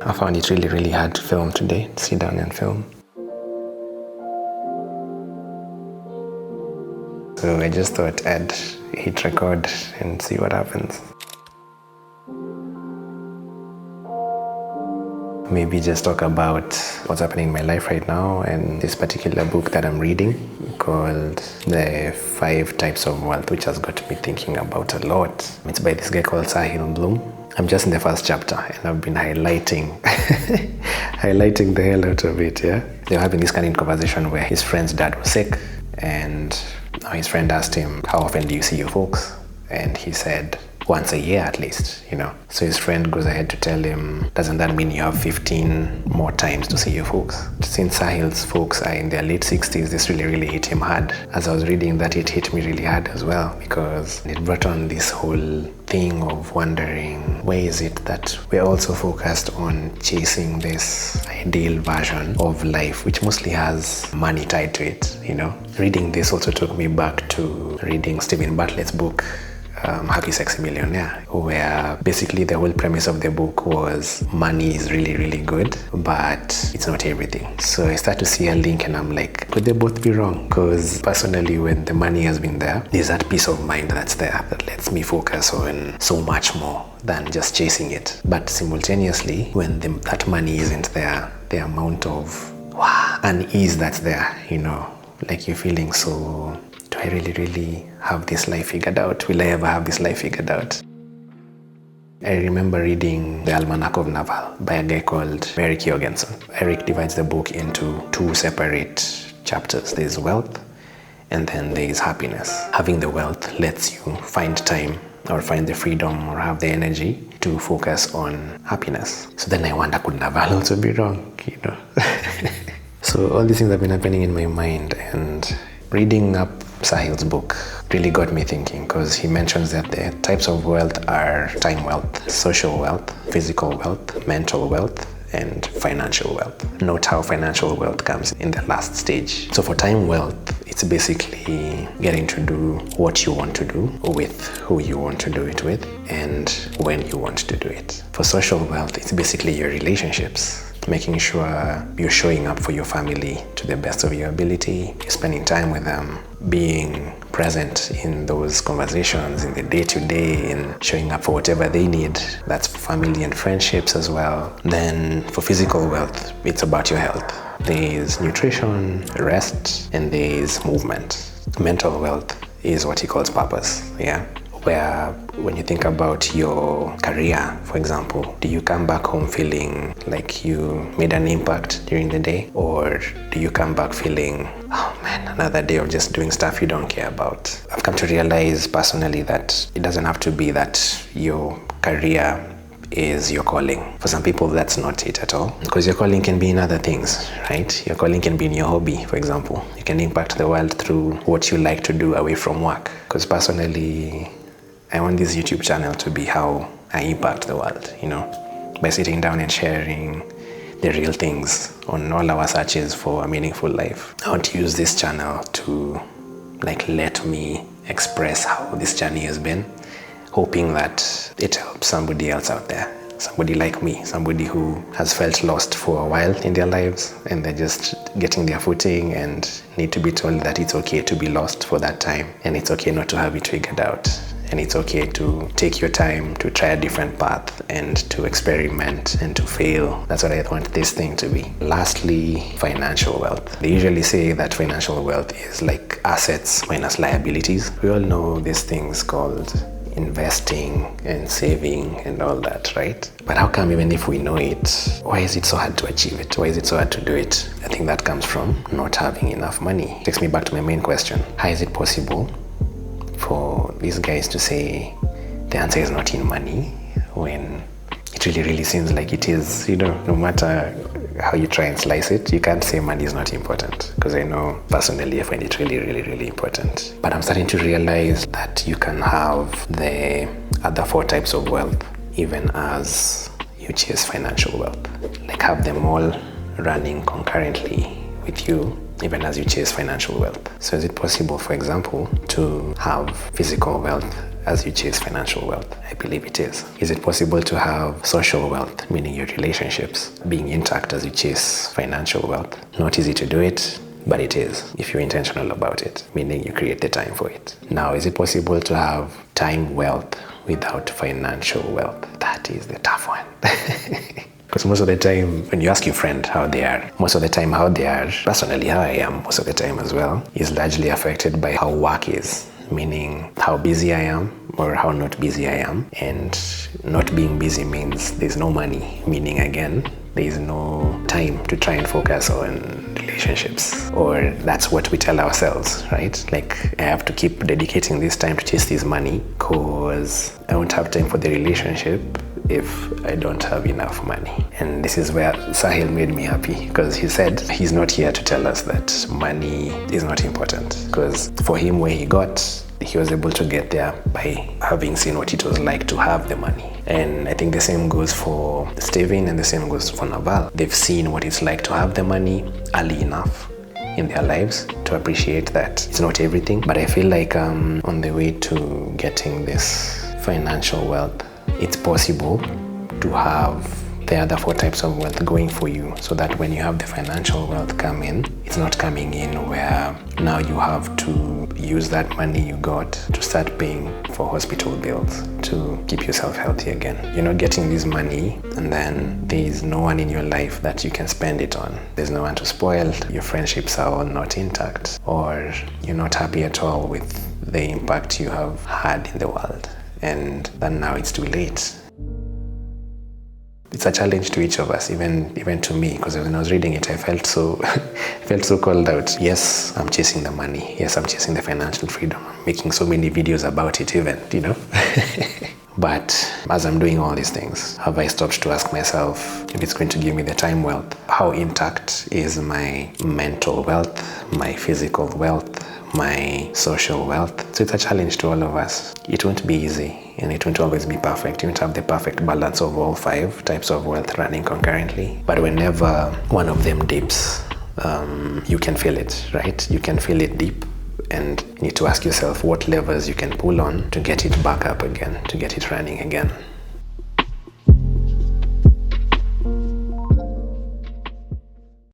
I found it really, really hard to film today, to sit down and film. So I just thought I'd hit record and see what happens. Maybe just talk about what's happening in my life right now and this particular book that I'm reading called The 5 Types of Wealth, which has got me thinking about a lot. It's by this guy called Sahil Bloom. I'm just in the first chapter and I've been highlighting the hell out of it, yeah? They were having this kind of conversation where his friend's dad was sick and his friend asked him, how often do you see your folks? And he said, once a year at least, you know. So his friend goes ahead to tell him, doesn't that mean you have 15 more times to see your folks? Since Sahil's folks are in their late 60s, this really, really hit him hard. As I was reading that, it hit me really hard as well, because it brought on this whole thing of wondering, why is it that we're also focused on chasing this ideal version of life, which mostly has money tied to it, you know? Reading this also took me back to reading Stephen Bartlett's book, Happy Sexy Millionaire, where basically the whole premise of the book was money is really, really good, but it's not everything. So I start to see a link and I'm like, could they both be wrong? Because personally, when the money has been there, there's that peace of mind that's there that lets me focus on so much more than just chasing it. But simultaneously, when that money isn't there, the amount of unease that's there, you know, like you're feeling so, do I really, really have this life figured out? Will I ever have this life figured out? I remember reading The Almanac of Naval by a guy called Eric Jorgensen. Eric divides the book into 2 separate chapters. There's wealth and then there's happiness. Having the wealth lets you find time or find the freedom or have the energy to focus on happiness. So then I wonder, could Naval also be wrong? You know? So all these things have been happening in my mind, and reading up Sahil's book really got me thinking, because he mentions that the types of wealth are time wealth, social wealth, physical wealth, mental wealth, and financial wealth. Note how financial wealth comes in the last stage. So for time wealth, it's basically getting to do what you want to do with who you want to do it with and when you want to do it. For social wealth, it's basically your relationships. Making sure you're showing up for your family to the best of your ability, you're spending time with them, being present in those conversations, in the day-to-day, and showing up for whatever they need. That's for family and friendships as well. Then for physical wealth, it's about your health. There's nutrition, rest, and there's movement. Mental wealth is what he calls purpose, yeah? Where when you think about your career, for example, do you come back home feeling like you made an impact during the day? Or do you come back feeling, oh man, another day of just doing stuff you don't care about? I've come to realize personally that it doesn't have to be that your career is your calling. For some people, that's not it at all. Because your calling can be in other things, right? Your calling can be in your hobby, for example. You can impact the world through what you like to do away from work. Because personally, I want this YouTube channel to be how I impact the world, you know, by sitting down and sharing the real things on all our searches for a meaningful life. I want to use this channel to let me express how this journey has been, hoping that it helps somebody else out there, somebody like me, somebody who has felt lost for a while in their lives and they're just getting their footing and need to be told that it's okay to be lost for that time and it's okay not to have it figured out. And it's okay to take your time to try a different path and to experiment and to fail. That's what I want this thing to be. Lastly, financial wealth. They usually say that financial wealth is like assets minus liabilities. We all know these things called investing and saving and all that, right? But how come even if we know it, why is it so hard to achieve it? Why is it so hard to do it? I think that comes from not having enough money. It takes me back to my main question. How is it possible for these guys to say the answer is not in money when it really, really seems like it is? You know, no matter how you try and slice it, you can't say money is not important, because I know personally I find it really, really, really important. But I'm starting to realize that you can have the other 4 types of wealth even as you chase financial wealth. Like have them all running concurrently with you even as you chase financial wealth. So is it possible, for example, to have physical wealth as you chase financial wealth? I believe it is. Is it possible to have social wealth, meaning your relationships, being intact as you chase financial wealth? Not easy to do it, but it is if you're intentional about it, meaning you create the time for it. Now, is it possible to have time wealth without financial wealth? That is the tough one. Because most of the time, when you ask your friend how they are, most of the time how they are, personally how I am most of the time as well, is largely affected by how work is, meaning how busy I am or how not busy I am. And not being busy means there's no money, meaning again, there's no time to try and focus on relationships. Or that's what we tell ourselves, right? Like, I have to keep dedicating this time to chase this money because I won't have time for the relationship if I don't have enough money. And this is where Sahil made me happy, because he said he's not here to tell us that money is not important, because for him, where he got, he was able to get there by having seen what it was like to have the money. And I think the same goes for Steven and the same goes for Naval. They've seen what it's like to have the money early enough in their lives to appreciate that it's not everything. But I feel like on the way to getting this financial wealth, it's possible to have the other 4 types of wealth going for you, so that when you have the financial wealth come in, it's not coming in where now you have to use that money you got to start paying for hospital bills to keep yourself healthy again. You're not getting this money and then there's no one in your life that you can spend it on. There's no one to spoil. Your friendships are all not intact, or you're not happy at all with the impact you have had in the world. And then now it's too late. It's a challenge to each of us, even to me, because when I was reading it, I felt so called out. Yes, I'm chasing the money. Yes, I'm chasing the financial freedom. I'm making so many videos about it even, But as I'm doing all these things, have I stopped to ask myself if it's going to give me the time wealth? How intact is my mental wealth, my physical wealth, my social wealth? So it's a challenge to all of us. It won't be easy, and it won't always be perfect. You won't have the perfect balance of all 5 types of wealth running concurrently. But whenever one of them dips, you can feel it, right? You can feel it deep, and you need to ask yourself what levers you can pull on to get it back up again, to get it running again.